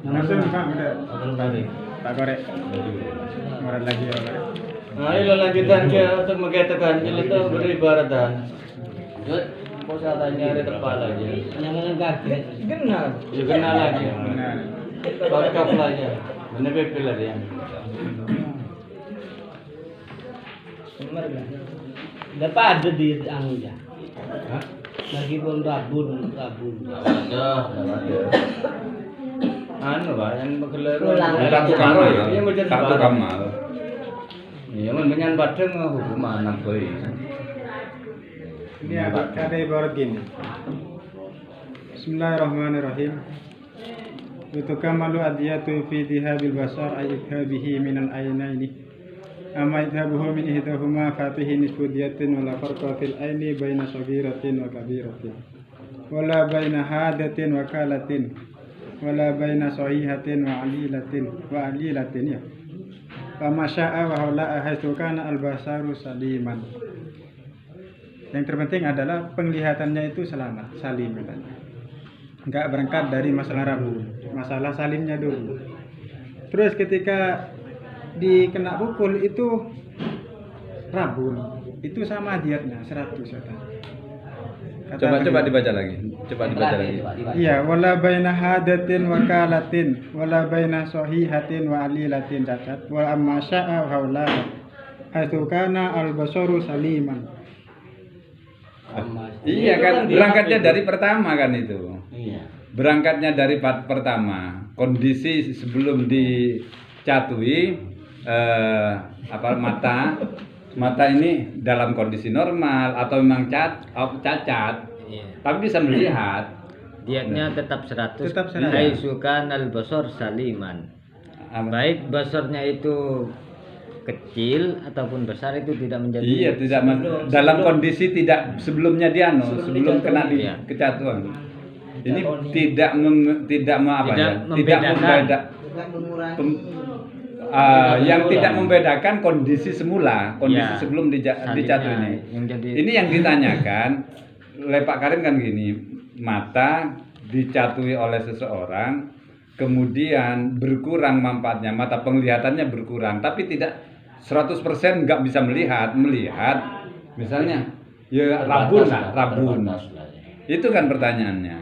Langsung Pak, udah. Tak korek. Murah lagi ya Pak. Nah, ini lanjutan ke untuk mengatakan itu beribaratan. Yuk, posatannya ada tepat aja. Yang kaki. Kenal. Ya kenal lagi. Benar. Pakai kapal aja. Bener bepil aja. Dapat ada di anunya. Lagi pun rabun. Ada. Anu Pak, yang menggelar Satu kamal. Iya, macam Satu kamal. Iya, menyan padang hukuman anak boy. Ini ada ibarat gini. Bismillahirrahmanirrahim. Yutukamalu adiyatu fi dihabil basar ay ikhabihi minal aynaini. Amma ikhabuhu min ihdahuma fatihi nisbudiyatin wala farqa fil ayni baina sagiratin wa kabiratin. Wala baina hadatin wa kalatin. Wala baina sahihatin wa alilatin ya. Fama sya'a wa hawla'a haitsu kana al-basaru saliman. Yang terpenting adalah penglihatannya itu selamat, salim katanya. Enggak berangkat dari masalah rabu, masalah salimnya dulu. Terus ketika dikena pukul itu rabun, itu sama diatnya 100 katanya. Coba dibaca lagi. Iya, wala baina hadatin wa kalatin, wala baina sahihatin wa alilatin cacat, wa amma sya'a haula haitsu kana al-basaru saliman. Iya kan, berangkatnya dari pertama kan itu. Iya. Berangkatnya dari pertama. Kondisi sebelum dicatui mata ini dalam kondisi normal atau memang cacat. Iya. Tapi bisa melihat. Dietnya tetap 100. Tetap 100. Haisukan al-basar saliman. Baik basornya itu kecil ataupun besar itu tidak menjadi. Iya, dalam kondisi tidak sebelumnya sebelum kena di Iya. kecatuan. Ini tidak membedakan. Yang tidak membedakan kondisi semula, kondisi Ya, sebelum dicatu ini. Ini yang ditanyakan oleh Pak Karim kan gini, mata dicatui oleh seseorang, kemudian berkurang manfaatnya, mata penglihatannya berkurang, tapi tidak 100% nggak bisa melihat, misalnya ya rabun. Itu kan pertanyaannya,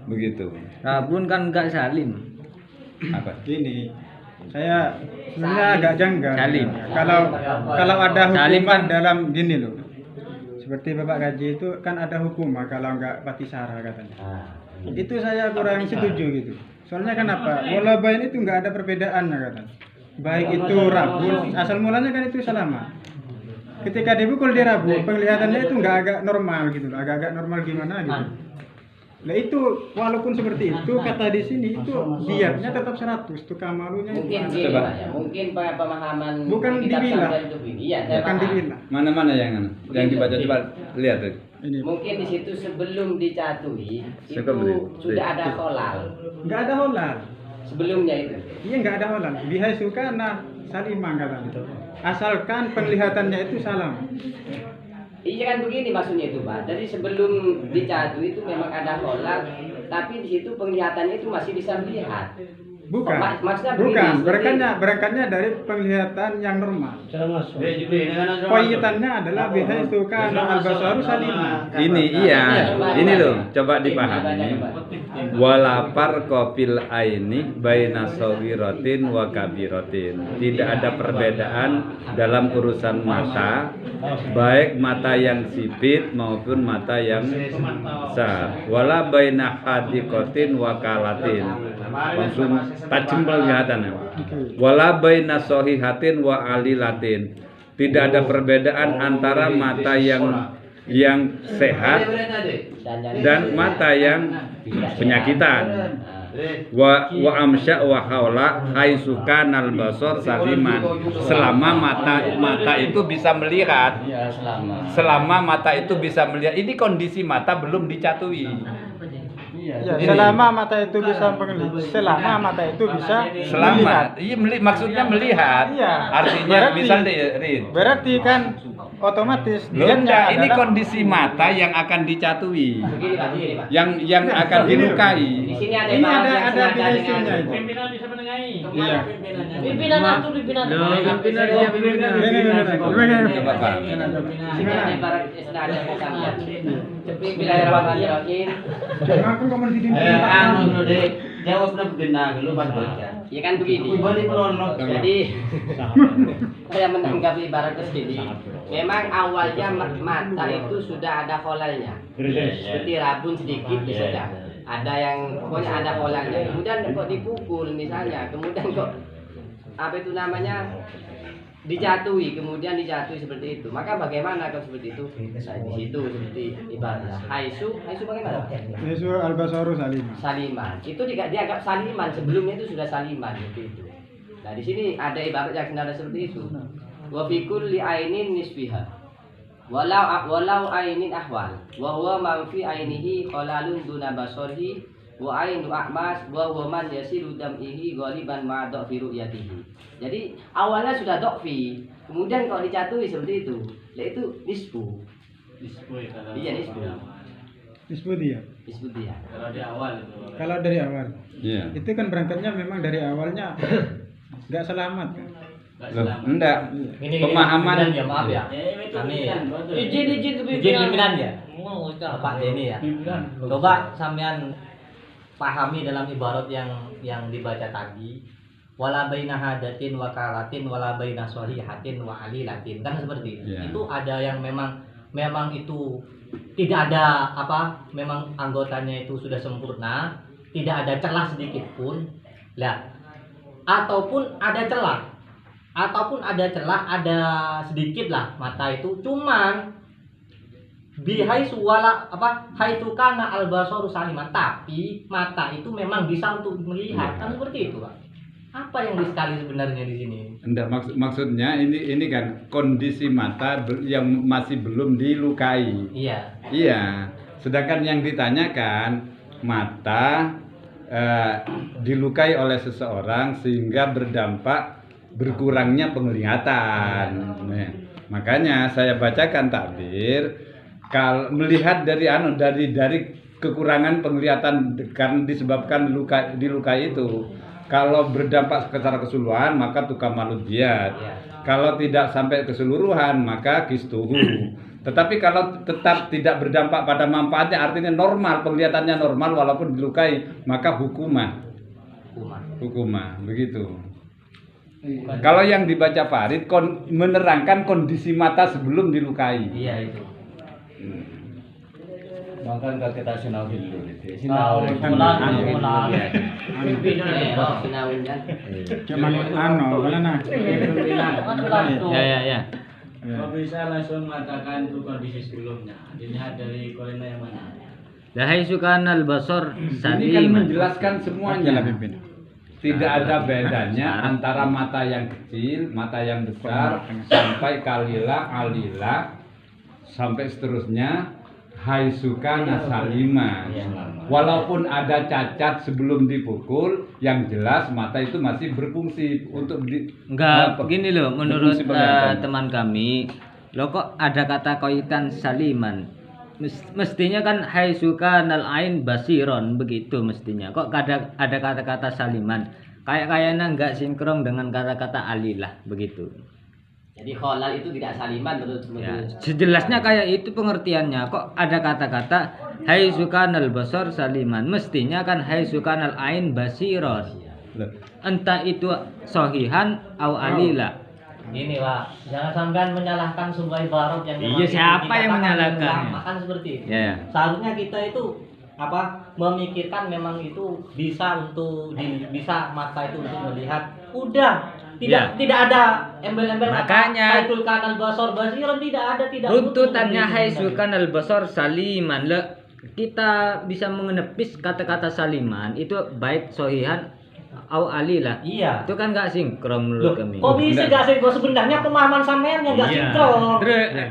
begitu. Rabun kan enggak salim. Apa? Gini, saya sebenarnya agak janggal. Salim. Kalau ada Salim hukuman kan- dalam gini loh. Seperti Bapak Gaji itu kan ada hukuman kalau nggak patisara katanya. Itu saya kurang setuju gitu. Soalnya kenapa? Bola bain itu nggak ada perbedaannya katanya. Baik itu rabun, asal mulanya kan itu selama. Ketika dipukul dia rabun, penglihatannya itu nggak agak normal gitu loh, agak-agak normal gimana gitu. Nah itu walaupun seperti itu kata di sini itu diatnya tetap 100 tuh kamalunya itu Mungkin ada. gini Coba. Pak, ya. Mungkin pemahaman Bukan kitab dibilang. sampai itu ini. Iya, saya Bukan paham. dibilang. Mana yang dibaca, coba lihat tuh. Ini Mungkin di situ sebelum dicatui itu Sebelum. sudah ada kolal. nggak ada holal. Sebelumnya itu. Iya nggak ada holal. Bihai sukana salimah katanya. Asalkan penglihatannya itu salam. Iya kan begini maksudnya itu Pak. Jadi sebelum dicatui itu memang ada kolal, tapi di situ penglihatannya itu masih bisa melihat. Bukan. Maksudnya Bukan. begini, Berangkatnya dari penglihatan yang normal. termasuk. Koitannya adalah bihai sukana al-basaru salimah. Ini ini loh, coba dipahami. Walapar kopil aini baina saghiratin wa kabiratin. Tidak ada perbedaan dalam urusan mata, baik mata yang sipit maupun mata yang besar. Wala baina hadiqatin wa kalatin. Langsung tajam penglihatannya. Wala baina sahihatin wa alilatin. Tidak ada perbedaan antara mata yang sehat dan mata yang penyakitan. Wa amsya wa haula haisukanal basar saliman. Selama mata itu bisa melihat. Iya, Selama mata itu bisa melihat. Ini kondisi mata belum dicatui. Ya, selama mata itu bisa Selamat. Iya, maksudnya melihat. Iya. Artinya Berarti- misalnya Rid. Berarti kan otomatis Loh, enggak, ini kondisi mata yang akan dicatui. Begini Pak, begini Pak. Yang akan dilukai. Di sini ada Ini ibarat ada yang senada finishingnya dengan itu. Pimpinan bisa menengahi. Iya. Pimpinan itu pimpinan. Coba Pak. di sini ada ibarat yang senada dengan sampean. Bismillahirrahmanirrahim. Aku komen di sini. Anu deh, jawabnya benar dulu Mas Bocah. Ya kan begini. Ibali melonok. Jadi saya menanggapi ibarat ini. Memang awalnya mata itu sudah ada kolalnya. Seperti rabun sedikit saja. Ada yang pokoknya ada kolalnya. Kemudian kok dipukul misalnya. Kemudian kok apa itu namanya dijatuhi, kemudian dijatuhi seperti itu. Maka bagaimana kalau seperti itu? Nah, di situ seperti ibaratnya haisu bagaimana? Yesus al-basaru saliman. Saliman. Itu dianggap saliman, sebelumnya itu sudah saliman seperti itu. Nah, di sini ada ibarat yang senada seperti itu. Wa fi kulli ainin nisfiha. Walau ainin ahwal. Wa huwa man fi ainihi qalalun duna basarihi wa ainu a'mas wa huwa man yasiru dam'ihi ghaliban ma fi ru'yatihi. Jadi awalnya sudah dokfi, kemudian kalau dicatui seperti itu, yaitu nisfu. Iya nisfu. Nisbu dia. Nisfu dia. Kalau di awal itu. Kalau dari awal. Iya. Itu kan berangkatnya memang dari awalnya nggak selamat kan? Loh, enggak. Pemahaman ya, maaf ya. Kami ya. Izin Pimpinan ya. Pak Denny ya. Coba sampean pahami dalam ibarat yang dibaca tadi. Wala baina hadatin wa kalatin wala baina solihatin wa alilatin, kan seperti itu. Yeah. Itu ada yang memang itu tidak ada memang anggotanya itu sudah sempurna, tidak ada celah sedikit pun. Lah, ataupun ada celah, ada sedikit lah mata itu, cuman bihai suwala haitsu kana al-basaru saliman, tapi mata itu memang bisa untuk melihat, kan seperti itu, Pak. Apa yang disekali sebenarnya di sini? Enggak, maksudnya ini kan kondisi mata yang masih belum dilukai. Iya. Iya. Sedangkan yang ditanyakan mata dilukai oleh seseorang sehingga berdampak berkurangnya penglihatan. Nah, makanya saya bacakan takbir kalau melihat dari kekurangan penglihatan karena disebabkan dilukai itu. Kalau berdampak secara keseluruhan maka tukar maludiat. Kalau tidak sampai keseluruhan maka kistuhu. Tetapi kalau tetap tidak berdampak pada manfaatnya, artinya normal, penglihatannya normal walaupun dilukai, maka hukumah begitu. Kalau yang dibaca Farid menerangkan kondisi mata sebelum dilukai. Iya itu. Makan kita sinau dulu. Sinau Cuman mana? Ya. Kalau bisa langsung mengatakan itu kondisi sebelumnya. Dilihat dari kolena yang mana. Lahai sukanal basar Ini kan saliman. menjelaskan semuanya. Tidak ada bedanya antara mata yang kecil, mata yang besar, sampai kalila, alila, sampai seterusnya. Haisukana salima. Walaupun ada cacat sebelum dipukul, yang jelas mata itu masih berfungsi untuk Enggak, begini loh, menurut berfungsi penglihatan. teman kami, lo kok ada kata koitan saliman. Mestinya kan haisukanal ain basiron, begitu mestinya. Kok ada kata-kata saliman? Kayaknya enggak sinkron dengan kata-kata alilah, begitu. Jadi kholal itu tidak saliman menurut Ya, sejelasnya kayak itu pengertiannya. Kok ada kata-kata hai sukanal basar saliman, mestinya kan hai sukanal ain basiron. Entah itu sahihan au alila. Gini Pak, jangan sampai menyalahkan sebuah ibarat yang memang Iya, siapa dikatakan yang menyalahkan? ulama, kan seperti itu. Ya. Seharusnya kita itu memikirkan memang itu bisa bisa mata itu untuk melihat. Udah, tidak ada embel-embel Makanya Haitul kanal basor basiron, tidak runtutannya butuh hai sukanal basar saliman. Kita bisa mengenepis kata-kata saliman itu baik sahihan au alila. Iya. Itu kan enggak sinkron menurut kami. Kok bisa gak sinkron? Sebenarnya pemahaman sampean yang gak sinkron.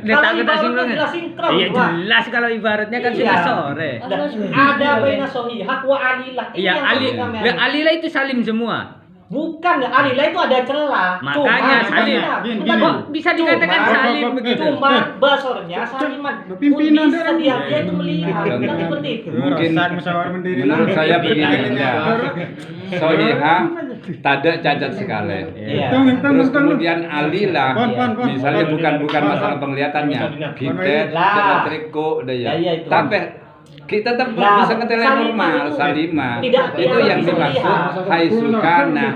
Letak kita sinkron. Jelas sinkron. Iya Pak. jelas kalau ibaratnya kan Iya. sudah sore. Ada baina sohihah wa alilah. Iya, alila itu salim semua. Bukan, alilah itu ada celah. Makanya Cuma- salim. Gini, Bukan gini. kok bisa dikatakan Cuma- salim begitu. Cuma basornya saliman. Pimpinan Bisa dia itu melihat. Mungkin- Kan seperti itu. Mungkin Saat musyawarah mendiri menurut saya begini ya. Sohiha tada cacat sekali. Iya. Terus kemudian alilah, Pon. misalnya bukan masalah penglihatannya, kita Lah. triko deh Ya, ya. iya itu. Tapi kita tetap Lah, bisa ngetelen saliman normal, itu salimah. tidak Itu yang bisa dimaksud melihat. hai sukana.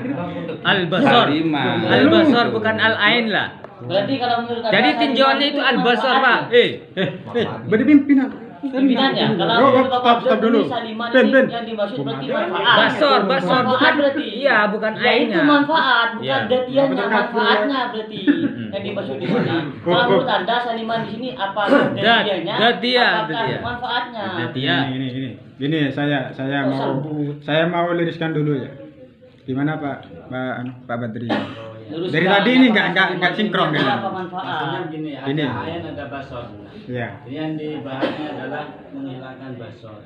Al-basar. Salimah. Al-basar bukan al-ain lah. Berarti kalau menurut Anda Jadi saliman tinjauannya itu al-basar, Pak. Beri pimpinan. Pimpinannya, kalau Oh, menurut Bapak stop dulu. Abdul, saliman Pin. ini yang dimaksud berarti manfaat. Basor Manfaat bukan berarti. iya, bukan Ya itu ainnya. manfaat, bukan Iya. datiannya, Betul, manfaatnya berarti yang dimaksud di sana. Kalau menurut Anda saliman di sini apa datiannya? datia, apakah datia. manfaatnya? Datia. Gini, saya mau luruskan dulu ya. Gimana Pak Badri? Luruskan Dari tadi ini apa nggak sinkron datiannya, kan? apa manfaat? Maksudnya begini, ada Ini. ain ada basor. Iya. Jadi yang dibahasnya adalah menghilangkan basor.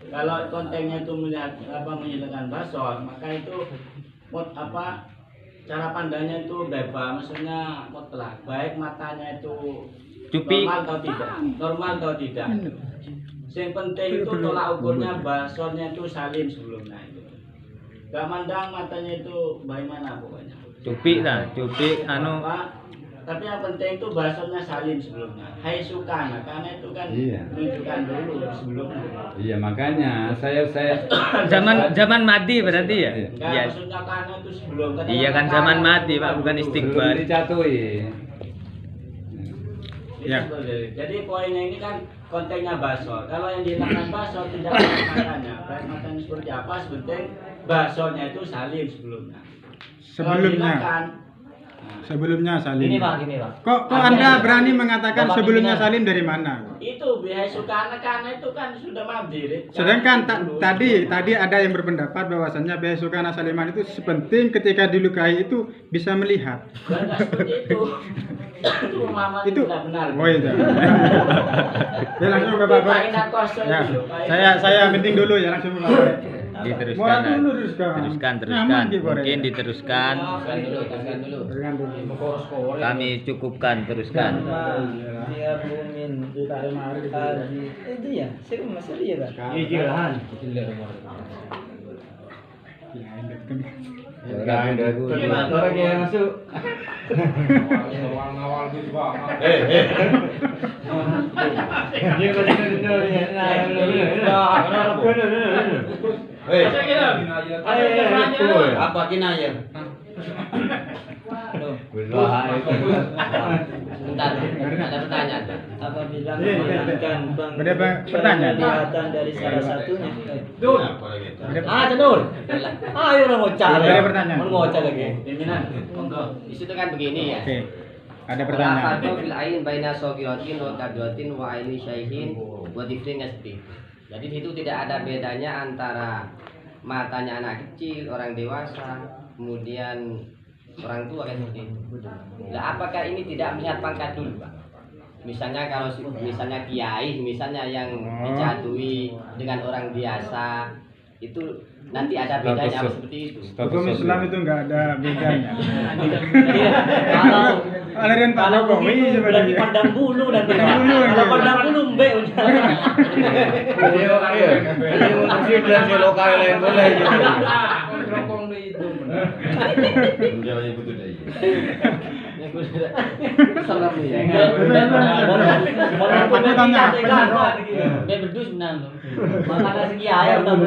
Kalau kontennya itu menghilangkan basor, maka itu cara pandangnya itu bebas, maksudnya mutlak, baik matanya itu Cupi. normal atau tidak. Yang penting itu tolak ukurnya basornya itu salim sebelumnya itu. Gak mandang matanya itu bagaimana pokoknya. Cupi lah, cupi anu. Tapi yang penting itu basornya salim sebelumnya. Hai sukana, karena itu kan Iya. menunjukkan dulu sebelumnya. Iya makanya saya Zaman mati berarti ya? Enggak, Iya. maksudnya karena itu sebelum. Iya kan zaman mati, Pak, bukan belum istighfar. dicatui. Ya. Jadi poinnya ini kan kontennya basor. Kalau yang dihilangkan basor tidak ada matanya. Baik matanya seperti apa, sepenting basornya itu salim sebelumnya. Kalau dihilangkan, Sebelumnya salim. Gini Pak. Kok Artinya Anda gini, berani mengatakan Bapak sebelumnya pimpinan. salim dari mana? itu bihai sukana karena itu kan sudah mabdir. Sedangkan tadi ada yang berpendapat bahwasannya Biaya Sukana Saliman itu sepenting ketika dilukai itu bisa melihat. Enggak seperti itu. Itu pemahaman Itu tidak benar. oh itu. Ya langsung ke Bapak. Kainan kosong Ya, itu. saya penting dulu ya langsung ke Bapak. Diteruskan. Mau dulu teruskan. Teruskan. Mungkin diteruskan. Teruskan dulu. Kami cukupkan, teruskan. Itu ya, saya masih ya Pak. Orang yang masuk. Apa kinayah? Bentar, ada pertanyaan. Apabila Iya. menghilangkan Ada pertanyaan? penglihatan dari salah satunya. Ada Cenul. Ayo lah ngocak. Ada pertanyaan? Mau ngocak lagi. Pimpinan, monggo. Di situ kan begini ya. Oke. Ada Wala pertanyaan. farqa fil ain baina saghiratin wa kabiratin wa aini syaihin wa dhifrin seperti itu. Jadi di situ tidak ada bedanya antara matanya anak kecil, orang dewasa, kemudian orang tua kayak seperti itu. Nah, apakah ini tidak melihat pangkat dulu, Pak? Misalnya kalau misalnya kiai, misalnya yang dicatui dengan orang biasa, itu nanti ada bedanya apa seperti itu. Hukum Islam itu nggak ada bedanya. Kalau Aliran Pak kalau Jokowi begitu berarti sebenarnya. pandang bulu nanti. Pandang bulu, Kalau iya. pandang bulu mbek udah. Ini untuk si lokal lain boleh gitu. Serem nih ya. Aku tanya, Dia berdus benar loh. Makanya segi ayam tahu.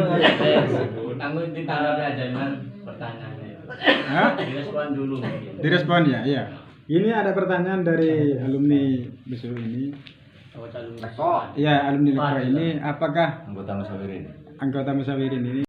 Tanggung ditanggapi aja Iman pertanyaannya. Hah? Direspon dulu. Direspon ya, iya. Ini ada pertanyaan dari alumni besok ini. Kok Ya, alumni Lekra ini apakah Anggota Musawirin. anggota Musawirin ini